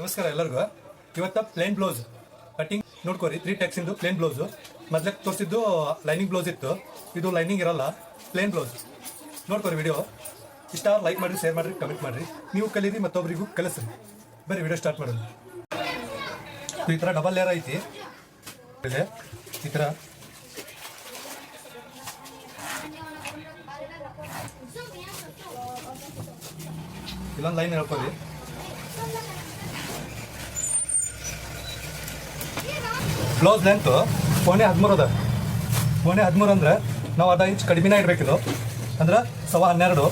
ನಮಸ್ಕಾರ ಎಲ್ಲರಿಗೂ. ಇವತ್ತು ಪ್ಲೇನ್ ಬ್ಲೌಸ್ ಕಟಿಂಗ್ ನೋಡ್ಕೋರಿ. 3 ಟೆಕ್ಸ್ ಇಂದು ಪ್ಲೇನ್ ಬ್ಲೌಸು. ಮೊದಲೇ ತೋರಿಸಿದ್ದು ಲೈನಿಂಗ್ ಬ್ಲೌಸ್ ಇತ್ತು, ಇದು ಲೈನಿಂಗ್ ಇರಲ್ಲ, ಪ್ಲೇನ್ ಬ್ಲೌಸ್. ನೋಡ್ಕೋರಿ ವಿಡಿಯೋ. ಇಷ್ಟ ಲೈಕ್ ಮಾಡಿರಿ, ಶೇರ್ ಮಾಡಿರಿ, ಕಮೆಂಟ್ ಮಾಡಿರಿ. ನೀವು ಕಲೀರಿ ಮತ್ತೊಬ್ಬರಿಗೂ ಕಲಿಸ್ರಿ. ಬರೀ ವಿಡಿಯೋ ಸ್ಟಾರ್ಟ್ ಮಾಡೋದು. ಈ ಥರ ಡಬಲ್ ಲೇಯರ್ ಐತಿ. ಈ ಥರ ಇಲ್ಲೊಂದು ಲೈನ್ ಹೇಳ್ಕೊಳ್ಳಿ. ಬ್ಲೌಸ್ ಲೆಂತು 13 ಅದ. 13 ಅಂದ್ರೆ ನಾವು ಅರ್ಧ ಇಂಚ್ ಕಡಿಮೆನೇ ಇಡಬೇಕಿದು, ಅಂದ್ರೆ 12.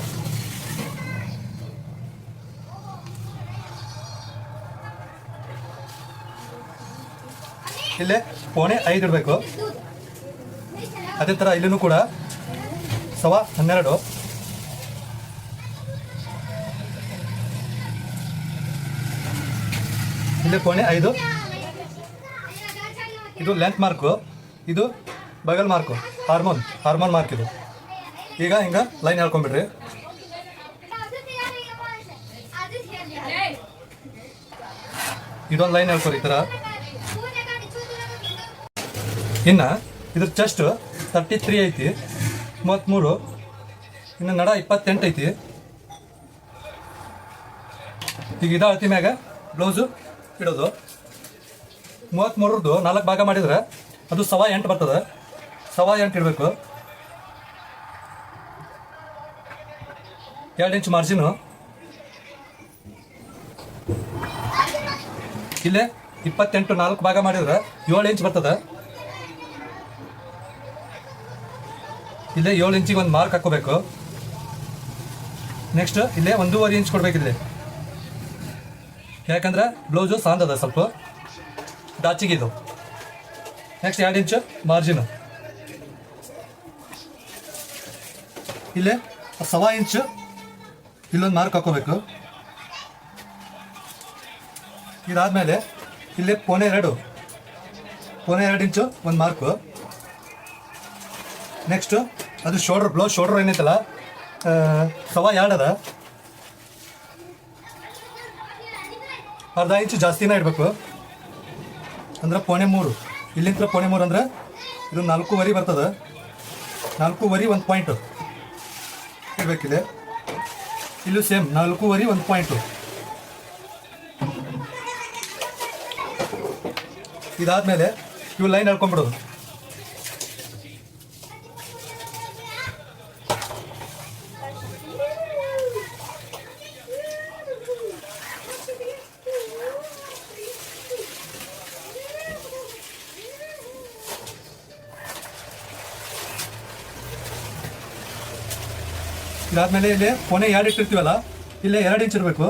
ಇಲ್ಲೇ 5 ಇಡಬೇಕು. ಅದೇ ಥರ ಇಲ್ಲೂ ಕೂಡ 12. ಇಲ್ಲಿ 5. ಇದು ಲೆಂತ್ ಮಾರ್ಕು, ಇದು ಬಗಲ್ ಮಾರ್ಕು, ಹಾರ್ಮೋನ್ ಮಾರ್ಕ್ ಇದು. ಈಗ ಹಿಂಗೆ ಲೈನ್ ಹೇಳ್ಕೊಂಬಿಡ್ರಿ. ಇದೊಂದು ಲೈನ್ ಹೇಳ್ಕೊರಿ ಈ ಥರ. ಇನ್ನು ಇದ್ರ ಚೆಸ್ಟ್ 33 ಐತಿ, 33. ಇನ್ನು ನಡ 28 ಐತಿ. ಈಗ ಇದು ಅಳತಿ ಮ್ಯಾಗ ಬ್ಲೌಸು ಇಡೋದು. 33ರದ್ದು 4 ಭಾಗ ಮಾಡಿದ್ರೆ ಅದು 8 ಬರ್ತದೆ. 8 ಇಡಬೇಕು. 2 ಇಂಚ್ ಮಾರ್ಜಿನು. ಇಲ್ಲೇ 28 4 ಭಾಗ ಮಾಡಿದ್ರೆ 7 ಇಂಚ್ ಬರ್ತದೆ. ಇಲ್ಲೇ 7 ಇಂಚಿಗೆ ಒಂದು ಮಾರ್ಕ್ ಹಾಕೋಬೇಕು. ನೆಕ್ಸ್ಟ್ ಇಲ್ಲೇ 1.5 ಇಂಚ್ ಕೊಡ್ಬೇಕಿದೆ, ಯಾಕಂದ್ರೆ ಬ್ಲೌಸು ಸಾಂದದ ಸ್ವಲ್ಪ ಡಾಚಿಗೆ ಇದು. Next 2 inch margin. ಇಲ್ಲೇ 1.25 ಇಂಚ್ ಇಲ್ಲೊಂದು ಮಾರ್ಕ್ ಹಾಕೋಬೇಕು. ಇದಾದ್ಮೇಲೆ ಇಲ್ಲೇ 2.2 ಇಂಚು ಒಂದು ಮಾರ್ಕು. ನೆಕ್ಸ್ಟು ಅದು ಬ್ಲೌಸ್ ಶೋಲ್ಡರ್ ಏನೈತಲ್ಲ 2.25 ಅದ. ಅರ್ಧ ಇಂಚು ಜಾಸ್ತಿನೇ ಇಡಬೇಕು, ಅಂದ್ರೆ 3.5. ಇಲ್ಲಿಂದ 3.5 ಅಂದ್ರೆ ಇದು 4.5 ಬರ್ತದೆ. 4.5 1 ಪಾಯಿಂಟು ಇಡಬೇಕಿದೆ. ಇಲ್ಲೂ ಸೇಮ್ 4.5 1 ಪಾಯಿಂಟು. ಇದಾದ್ಮೇಲೆ ಇವು ಲೈನ್ ಹೇಳ್ಕೊಂಡ್ಬಿಡೋದು. ಇದಾದ್ಮೇಲೆ ಇಲ್ಲಿ 2 ಇಟ್ಟಿರ್ತೀವಲ್ಲ, ಇಲ್ಲೇ 2 ಇಂಚ್ ಇರಬೇಕು.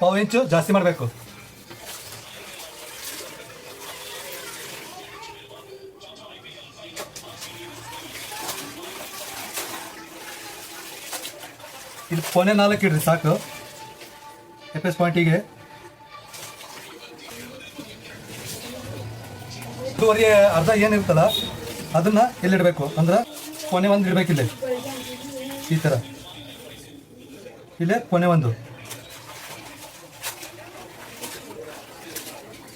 1/2 ಇಂಚು ಜಾಸ್ತಿ ಮಾಡಬೇಕು. ಇಲ್ಲಿ 4 ಇಡ್ರಿ ಸಾಕು. ಎಫ್ ಪಾಯಿಂಟಿಗೆ 2.5 ಅರ್ಧ ಏನಿರ್ತಲ್ಲ ಅದನ್ನ ಎಲ್ಲಿಡಬೇಕು ಅಂದ್ರೆ 1 ಇಡಬೇಕಿಲ್ಲ. ಈ ಥರ ಇಲ್ಲೇ 1.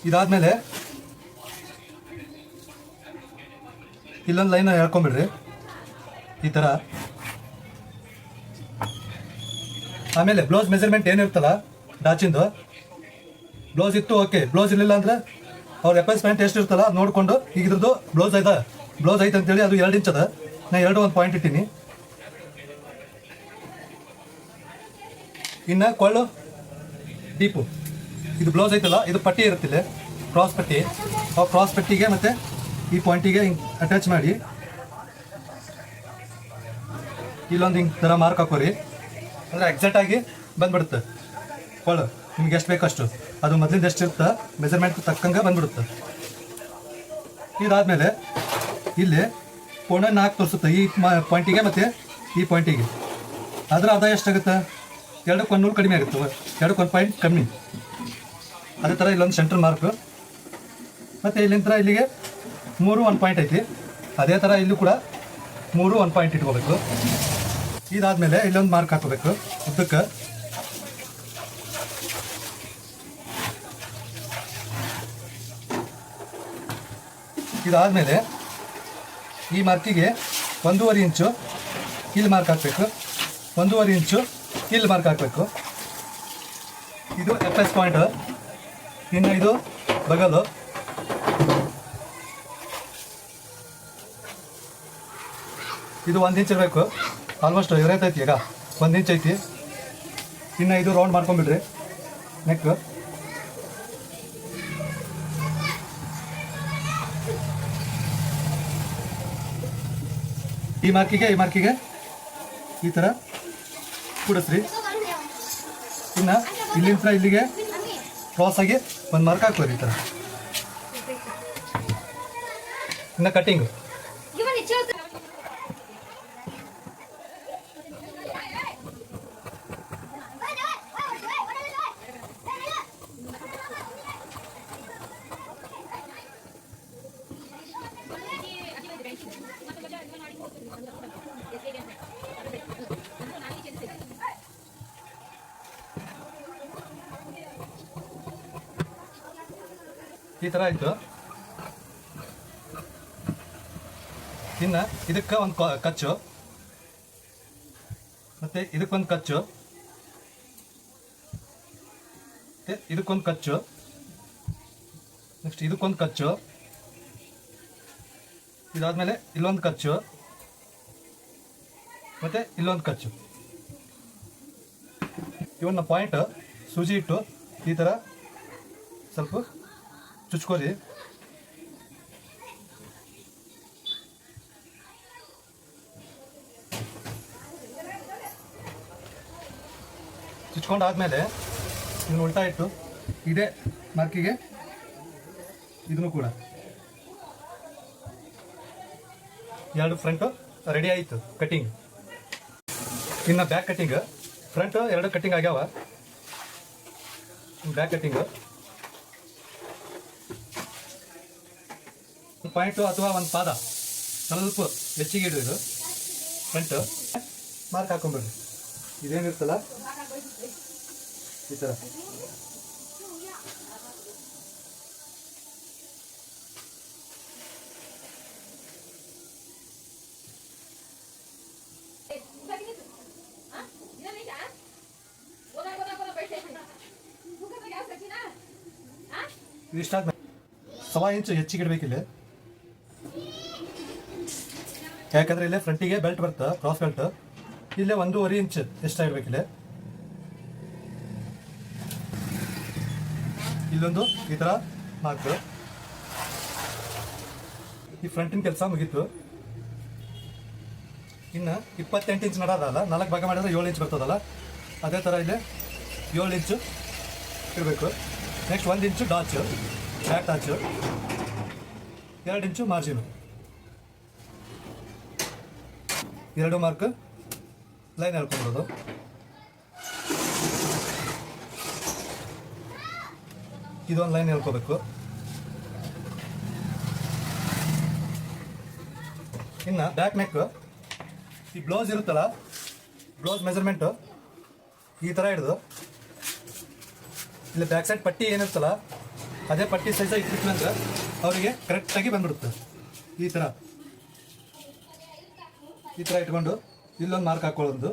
ಇದಾದ್ಮೇಲೆ ಇಲ್ಲೊಂದು ಲೈನ್ ಹೇಳ್ಕೊಂಬಿಡ್ರಿ ಈ ಥರ. ಆಮೇಲೆ ಬ್ಲೌಸ್ ಮೆಜರ್ಮೆಂಟ್ ಏನಿರ್ತಲ್ಲ ಡಾಚಿಂದು, ಬ್ಲೌಸ್ ಇತ್ತು ಓಕೆ, ಬ್ಲೌಸ್ ಇರಲಿಲ್ಲ ಅಂದ್ರೆ ಅವ್ರ ಎಫ್ ಪಾಯಿಂಟ್ ಎಷ್ಟು ಇರ್ತಲ್ಲ ಅದು ನೋಡಿಕೊಂಡು, ಈಗ ಇದ್ರದ್ದು ಬ್ಲೌಸ್ ಐತೆ ಅಂತೇಳಿ ಅದು 2 ಇಂಚ್ ಅದ. ನಾನು 1 ಪಾಯಿಂಟ್ ಇಟ್ಟೀನಿ. ಇನ್ನು ಕೊಳ್ಳು ಡೀಪು, ಇದು ಬ್ಲೌಸ್ ಐತಲ್ಲ ಇದು ಪಟ್ಟಿ ಇರುತ್ತಿಲ್ಲ, ಕ್ರಾಸ್ ಪಟ್ಟಿ. ಆ ಕ್ರಾಸ್ ಪಟ್ಟಿಗೆ ಮತ್ತು ಈ ಪಾಯಿಂಟಿಗೆ ಹಿಂಗೆ ಅಟ್ಯಾಚ್ ಮಾಡಿ ಇಲ್ಲೊಂದು ಹಿಂಗೆ ಥರ ಮಾರ್ಕ್ ಹಾಕೋರಿ. ಅಂದರೆ ಎಕ್ಸಾಕ್ಟಾಗಿ ಬಂದ್ಬಿಡುತ್ತೆ ಕೊಳ್ಳು. ನಿಮ್ಗೆ ಎಷ್ಟು ಬೇಕಷ್ಟು, ಅದು ಮೊದಲಿಂದ ಎಷ್ಟು ಇರುತ್ತೆ ಮೆಜರ್ಮೆಂಟ್ ತಕ್ಕಂಗೆ ಬಂದ್ಬಿಡುತ್ತೆ. ಇದಾದಮೇಲೆ ಇಲ್ಲಿ 4 ತೋರಿಸುತ್ತೆ ಈ ಪಾಯಿಂಟಿಗೆ ಮತ್ತು ಈ ಪಾಯಿಂಟಿಗೆ. ಅದರ ಆದಾಯ ಎಷ್ಟಾಗುತ್ತೆ? 2ಕ್ಕೆ 1 ನೂಲು ಕಡಿಮೆ ಆಗುತ್ತೆ, 2ಕ್ಕೆ 1 ಪಾಯಿಂಟ್ ಕಮ್ಮಿ. ಅದೇ ಥರ ಇಲ್ಲೊಂದು ಸೆಂಟ್ರಲ್ ಮಾರ್ಕು, ಮತ್ತು ಇಲ್ಲಿಂದ ಇಲ್ಲಿಗೆ 3 1 ಪಾಯಿಂಟ್ ಐತಿ. ಅದೇ ಥರ ಇಲ್ಲೂ ಕೂಡ 3 1 ಪಾಯಿಂಟ್ ಇಟ್ಕೋಬೇಕು. ಇದಾದಮೇಲೆ ಇಲ್ಲೊಂದು ಮಾರ್ಕ್ ಹಾಕೋಬೇಕು ಉದ್ದಕ್ಕೆ. ಇದಾದಮೇಲೆ ಈ ಮಾರ್ಕಿಗೆ 1.5 ಇಂಚು ಇಲ್ಲಿ ಮಾರ್ಕ್ ಹಾಕಬೇಕು, 1.5 ಇಂಚು ಇಲ್ಲಿ ಮಾರ್ಕ್ ಹಾಕಬೇಕು. ಇದು FS ಪಾಯಿಂಟ್. ಇನ್ನು ಇದು ಬಗಲು, ಇದು 1 ಇಂಚ್ ಇರಬೇಕು. ಆಲ್ಮೋಸ್ಟ್ ಇರೈತೈತಿ, ಈಗ 1 ಇಂಚ್ ಐತಿ. ಇನ್ನು ಇದು ರೌಂಡ್ ಮಾಡ್ಕೊಂಬಿಡ್ರಿ ನೆಕ್. ಈ ಮಾರ್ಕಿಗೆ ಈ ಥರ ಕೂಡಿಸ್ರಿ. ಇನ್ನು ಇಲ್ಲಿಂದ ಇಲ್ಲಿಗೆ ಕ್ರಾಸ್ ಆಗಿ ಒಂದು ಮಾರ್ಕ್ ಹಾಕ್ಬೋದು ಈ ಥರ. ಇನ್ನು ಕಟ್ಟಿಂಗ್ ಈ ಥರ ಆಯಿತು. ಇನ್ನು ಇದಕ್ಕೆ ಒಂದು ಕಚ್ಚು, ಮತ್ತು ಇದಕ್ಕೊಂದು ಕಚ್ಚು, ಇದಕ್ಕೊಂದು ಕಚ್ಚು, ನೆಕ್ಸ್ಟ್ ಇದಕ್ಕೊಂದು ಕಚ್ಚು, ಇದಾದಮೇಲೆ ಇಲ್ಲೊಂದು ಕಚ್ಚು, ಮತ್ತು ಇಲ್ಲೊಂದು ಕಚ್ಚು. ಇವನ್ನ ಪಾಯಿಂಟ್ ಸೂಜಿ ಇಟ್ಟು ಈ ಥರ ಸ್ವಲ್ಪ ಚುಚ್ಕೋರಿ. ಚುಚ್ಕೊಂಡಾದ್ಮೇಲೆ ಇದನ್ನು ಉಲ್ಟಾ ಇಟ್ಟು ಇದೇ ಮಾರ್ಕಿಗೆ ಇದನ್ನು ಕೂಡ ಎರಡು ಫ್ರಂಟು ರೆಡಿ ಆಯಿತು ಕಟ್ಟಿಂಗ್. ಇನ್ನು ಬ್ಯಾಕ್ ಕಟ್ಟಿಂಗ್, ಫ್ರಂಟ್ ಎರಡು ಕಟ್ಟಿಂಗ್ ಆಗ್ಯಾವ. ಬ್ಯಾಕ್ ಕಟ್ಟಿಂಗ್ ಪಾಯಿಂಟು ಅಥವಾ ಒಂದು ಪಾದ ಸ್ವಲ್ಪ ಹೆಚ್ಚಿಗೆ ಇಡ್ರಿ. ಇದು ಫ್ರಂಟು ಮಾರ್ಕ್ ಹಾಕೊಂಡ್ಬಿಡ್ರಿ. ಇದೇನಿರ್ತಲ್ಲ ಈ ಥರ. ಇಷ್ಟಾದ್ಮೇಲೆ 1.25 ಇಂಚು ಹೆಚ್ಚಿಗೆ ಇಡಬೇಕಿಲ್ಲ, ಯಾಕಂದರೆ ಇಲ್ಲೇ ಫ್ರಂಟಿಗೆ ಬೆಲ್ಟ್ ಬರುತ್ತೆ, ಕ್ರಾಸ್ ಬೆಲ್ಟ್. ಇಲ್ಲೇ 1.5 ಇಂಚ್ ಎಷ್ಟಾಗಿರ್ಬೇಕಿಲ್ಲ. ಇಲ್ಲೊಂದು ಈ ಥರ ಮಾರ್ಕ್. ಈ ಫ್ರಂಟಿನ ಕೆಲಸ ಮುಗೀತು. ಇನ್ನು 28 ಇಂಚ್ ನಡೋದಲ್ಲ, 4 ಭಾಗ ಮಾಡಿದ್ರೆ 7 ಇಂಚ್ ಬರ್ತದಲ್ಲ, ಅದೇ ಥರ ಇಲ್ಲೇ 7 ಇಂಚು ಇರಬೇಕು. ನೆಕ್ಸ್ಟ್ 1 ಇಂಚು ಡಾಚು, ಬ್ಯಾಕ್ ಡಾಚು, 2 ಇಂಚು ಮಾರ್ಜಿನು, 2 ಮಾರ್ಕ್ ಲೈನ್ ಹೇಳ್ಕೊಂಡ್ಬೋದು. ಇದೊಂದು ಲೈನ್ ಹೇಳ್ಕೋಬೇಕು. ಇನ್ನು ಬ್ಯಾಕ್ ನೆಕ್, ಈ ಬ್ಲೌಸ್ ಇರುತ್ತಲ್ಲ, ಬ್ಲೌಸ್ ಮೆಜರ್ಮೆಂಟು ಈ ಥರ ಹಿಡಿದು ಇಲ್ಲಿ ಬ್ಯಾಕ್ ಸೈಡ್ ಪಟ್ಟಿ ಏನಿರ್ತಲ್ಲ ಅದೇ ಪಟ್ಟಿ ಸೈಜ್ ಇಟ್ಟಿತ್ತು ಅಂದ್ರೆ ಅವರಿಗೆ ಕರೆಕ್ಟಾಗಿ ಬಂದ್ಬಿಡುತ್ತೆ. ಈ ಥರ ಇಟ್ಕೊಂಡು ಇಲ್ಲೊಂದು ಮಾರ್ಕ್ ಹಾಕೊಳ್ಳೋದು.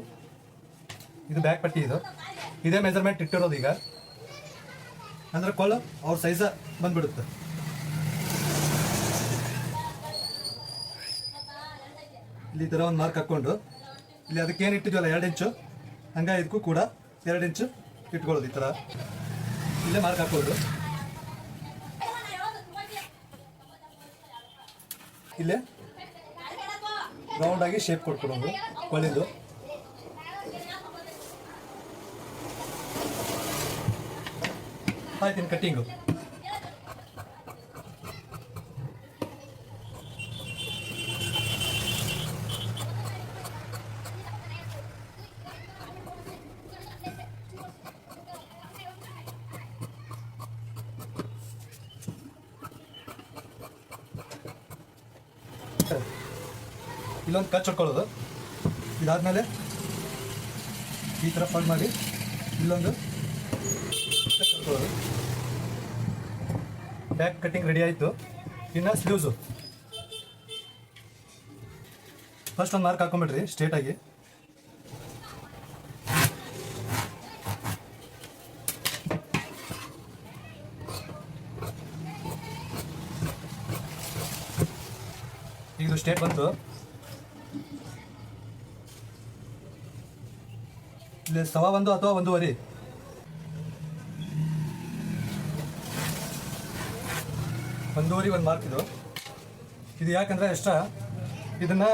ಇದು ಬ್ಯಾಕ್ ಪಟ್ಟಿ, ಇದು ಇದೇ ಮೆಜರ್ಮೆಂಟ್ ಇಟ್ಟಿರೋದು. ಈಗ ಅಂದರೆ ಕೊಳ್ಳು ಅವ್ರ ಸೈಜ ಬಂದ್ಬಿಡುತ್ತೆ. ಇಲ್ಲಿ ಈ ಥರ ಒಂದು ಮಾರ್ಕ್ ಹಾಕ್ಕೊಂಡು ಇಲ್ಲಿ ಅದಕ್ಕೇನು ಇಟ್ಟಿದ್ವಲ್ಲ 2 ಇಂಚು, ಹಂಗೆ ಇದಕ್ಕೂ ಕೂಡ 2 ಇಂಚು ಇಟ್ಕೊಳ್ಳೋದು. ಈ ಥರ ಇಲ್ಲೇ ಮಾರ್ಕ್ ಹಾಕೊಳ್ಳೋದು. ಇಲ್ಲೇ ರೌಂಡಾಗಿ ಶೇಪ್ ಕೊಟ್ಕೊಡೋದು ಕೊಳ್ಳಿಂದು. ಆಯ್ತು, ಇನ್ನು ಕಟ್ಟಿಂಗು. ಇಲ್ಲೊಂದು ಕಚ್ ಹೊಡ್ಕೊಳ್ಳೋದು. ಇದಾದಮೇಲೆ ಈ ಥರ ಫೋಲ್ಡ್ ಮಾಡಿ ಇಲ್ಲೊಂದು ಕಚ್ ಹೊಡ್ಕೊಳ್ಳೋದು. ಬ್ಯಾಕ್ ಕಟ್ಟಿಂಗ್ ರೆಡಿ ಆಯಿತು. ಇನ್ನು ಸ್ಲೀವ್ಸು ಫಸ್ಟ್ ಒಂದು ಮಾರ್ಕ್ ಹಾಕೊಂಬಿಡ್ರಿ ಸ್ಟ್ರೇಟ್ ಆಗಿ. ಈಗ ಇದು ಸ್ಟ್ರೇಟ್ ಬಂತು. ಇಲ್ಲಿ 1.25 ಅಥವಾ 1.5 ಒಂದು ಮಾರ್ಕ್ ಇದು. ಇದು ಯಾಕಂದರೆ ಎಕ್ಸ್ಟ್ರಾ ಇದನ್ನು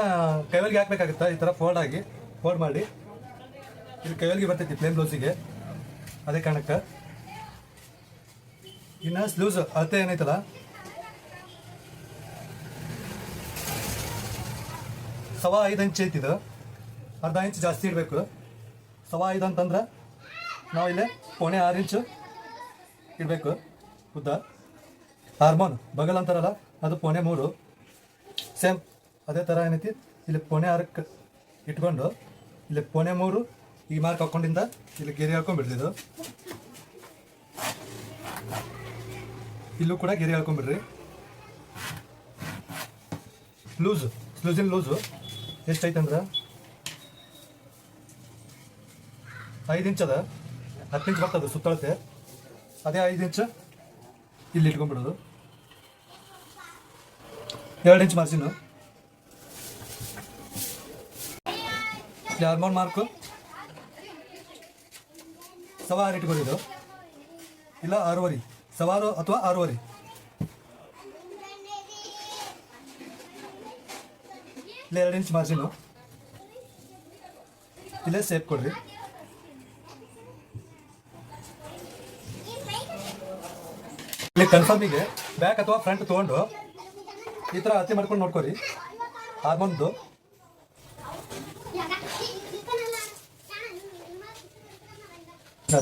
ಕೈವಲ್ಗೆ ಹಾಕ್ಬೇಕಾಗುತ್ತೆ. ಈ ಥರ ಫೋಲ್ಡ್ ಮಾಡಿ ಇದು ಕೈವಲ್ಗೆ ಬರ್ತೈತಿ ಪ್ಲೇನ್ ಬ್ಲೌಸಿಗೆ, ಅದೇ ಕಾರಣಕ್ಕೆ. ಇನ್ನು ಸ್ಲೂಸ್ ಅಳತೆ ಏನೈತಲ್ಲ, ಸವಾ 5 ಇಂಚ್ ಐತಿದು, ಅರ್ಧ ಇಂಚ್ ಜಾಸ್ತಿ ಇಡಬೇಕು. 1.25 ಅಂತಂದ್ರೆ ನಾವು ಇಲ್ಲೇ 0.6 ಇಂಚು ಇಡಬೇಕು ಉದ್ದ. ಹಾರ್ಮೋನ್ ಬಗಲ್ ಅಂತಾರಲ್ಲ ಅದು 0.3, ಸೇಮ್ ಅದೇ ಥರ ಏನೈತಿ. ಇಲ್ಲಿ 0.6 ಇಟ್ಕೊಂಡು ಇಲ್ಲಿ 0.3 ಈ ಮಾರ್ಕ್ ಹಾಕ್ಕೊಂಡಿಂದ ಇಲ್ಲಿ ಗೆರೆ ಹಾಕೊಂಡ್ಬಿಡ್ಲಿದು. ಇಲ್ಲೂ ಕೂಡ ಗೆರೆ ಹಾಕೊಂಡ್ಬಿಡ್ರಿ. ಸ್ಲೂಸಿನ ಲೂಸು ಎಷ್ಟೈತಂದ್ರೆ 5 ಇಂಚ್ ಅದ, 10 ಇಂಚ್ ಬರ್ತದೆ ಸುತ್ತಳತೆ. ಅದೇ 5 ಇಂಚ್ ಇಲ್ಲಿ ಇಟ್ಕೊಂಡ್ಬಿಡೋದು. 2 ಇಂಚ್ ಮಾರ್ಜಿನು. ಹಾರ್ಮೋನ್ ಮಾರ್ಕು 1.6 ಇಟ್ಕೊಂಡಿದ್ದು, ಇಲ್ಲ 6.5, 1.6 ಅಥವಾ 6.5. ಇಲ್ಲೇ 2 ಇಂಚ್ ಮಾರ್ಜಿನು. ಇಲ್ಲೇ ಸೇಪ್ ಕೊಡ್ರಿ. ಇಲ್ಲಿ ಕನ್ಫರ್ಮಿಗೆ ಬ್ಯಾಕ್ ಅಥವಾ ಫ್ರಂಟ್ ತೊಗೊಂಡು ಈ ಥರ ಅಳತೆ ಮಾಡ್ಕೊಂಡು ನೋಡ್ಕೊರಿ ಹಾರ್ಮೋನ್ದು.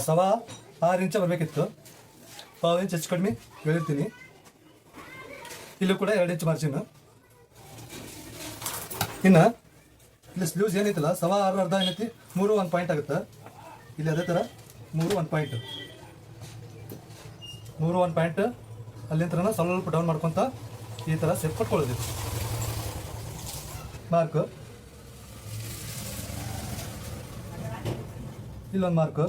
ಸವಾ 6 ಇಂಚ್ ಬರಬೇಕಿತ್ತು, 1/2 ಇಂಚ್ ಹೆಚ್ಚು ಕಡಿಮೆ ಹೇಳಿರ್ತೀನಿ. ಇಲ್ಲೂ ಕೂಡ 2 ಇಂಚ್ ಮಾರ್ಜಿನು. ಇನ್ನು ಇಲ್ಲಿ ಸ್ಲೂಸ್ ಏನೈತಲ್ಲ 1.6 ಅರ್ಧ ಏನೈತಿ 3 1 ಪಾಯಿಂಟ್ ಆಗುತ್ತೆ. ಇಲ್ಲಿ ಅದೇ ಥರ 3 1 ಪಾಯಿಂಟ್, 3 1 ಪಾಯಿಂಟ್ ಅಲ್ಲಿಂದ ಸ್ವಲ್ಪ ಡೌನ್ ಮಾಡ್ಕೊತ ಈ ಥರ ಸೆಟ್ ಕೊಟ್ಕೊಳ್ಳೋದು. ಮಾರ್ಕು ಇಲ್ಲೊಂದು ಮಾರ್ಕು,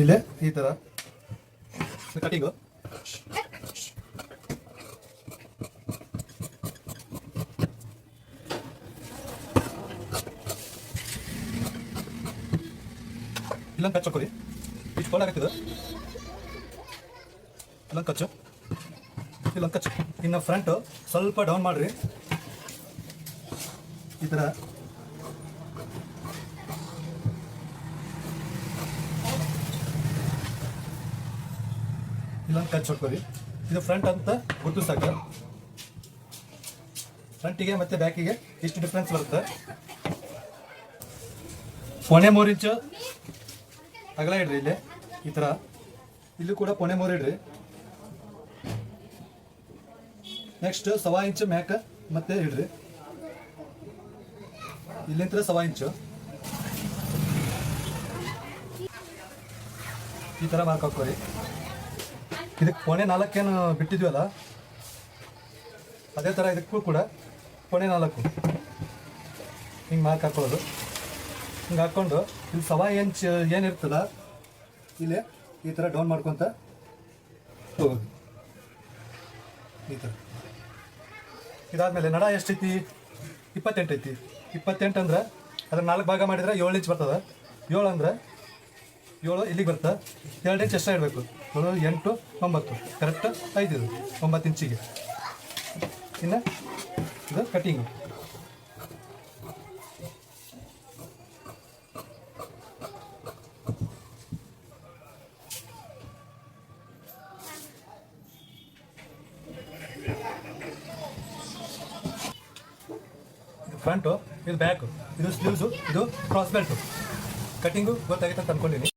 ಇಲ್ಲೇ ಈ ಥರ ಕಟಿಂಗು. ಇಲ್ಲೊಂದು ಕಚ್ಚು ಹಾಕೋರಿ, ಇಷ್ಟು ಫೋಲ್ಡ್ ಆಗತ್ತಿದೆ. ಇಲ್ಲೊಂದು ಕಚ್ಚು. ಇನ್ನು ಫ್ರಂಟು ಸ್ವಲ್ಪ ಡೌನ್ ಮಾಡಿರಿ ಈ ಥರ. ಇಲ್ಲೊಂದು ಕಚ್ಚು ಹೊಡ್ಕೊರಿ. ಇದು ಫ್ರಂಟ್ ಅಂತ ಗುರ್ತು ಸಾಕು. ಫ್ರಂಟಿಗೆ ಮತ್ತು ಬ್ಯಾಕಿಗೆ ಇಷ್ಟು ಡಿಫ್ರೆನ್ಸ್ ಬರುತ್ತೆ. 0.3 ಇಂಚು ಅಗಲ ಇಡ್ರಿ ಇಲ್ಲಿ ಈ ಥರ. ಇಲ್ಲೂ ಕೂಡ 0.3 ಇಡ್ರಿ. ನೆಕ್ಸ್ಟ್ 1.25 ಇಂಚು ಮ್ಯಾಕ ಮತ್ತೆ ಇಡ್ರಿ. ಇಲ್ಲಿಂದ 1.25 ಇಂಚು ಈ ಥರ ಮಾರ್ಕ್ ಹಾಕೋರಿ. ಇದಕ್ಕೆ 0.4 ಏನು ಬಿಟ್ಟಿದ್ವಲ್ಲ ಅದೇ ಥರ ಇದಕ್ಕೂ ಕೂಡ 0.4 ಹಿಂಗೆ ಮಾರ್ಕ್ ಹಾಕೊಳ್ಳೋದು. ಹಿಂಗೆ ಹಾಕ್ಕೊಂಡು ಇಲ್ಲಿ 1.25 ಇಂಚ್ ಏನಿರ್ತದ ಇಲ್ಲೇ ಈ ಥರ ಡೌನ್ ಮಾಡ್ಕೊತ ಹೋಗೋದು ಈ ಥರ. ಇದಾದಮೇಲೆ ನಡ ಎಷ್ಟೈತಿ? 28 ಐತಿ. 28 ಅಂದ್ರೆ ಅದ್ರ 4 ಭಾಗ ಮಾಡಿದ್ರೆ 7 ಇಂಚ್ ಬರ್ತದೆ. 7 ಅಂದ್ರೆ 7 ಇಲ್ಲಿಗೆ ಬರ್ತದೆ. 2 ಇಂಚ್ ಎಷ್ಟ ಇಡಬೇಕು? 7 8 9 ಕರೆಕ್ಟ್ 5 ಇದು 9 ಇಂಚಿಗೆ. ಇನ್ನು ಇದು ಕಟಿಂಗು. ಫ್ರಂಟು, ಇದು ಬ್ಯಾಕು, ಇದು ಸ್ಲೀವ್ಸು, ಇದು ಕ್ರಾಸ್ ಬೆಲ್ಟು. ಕಟಿಂಗು ಗೊತ್ತಾಗಿತ್ತು ಅಂತ ಅಂದ್ಕೊಂಡಿನಿ.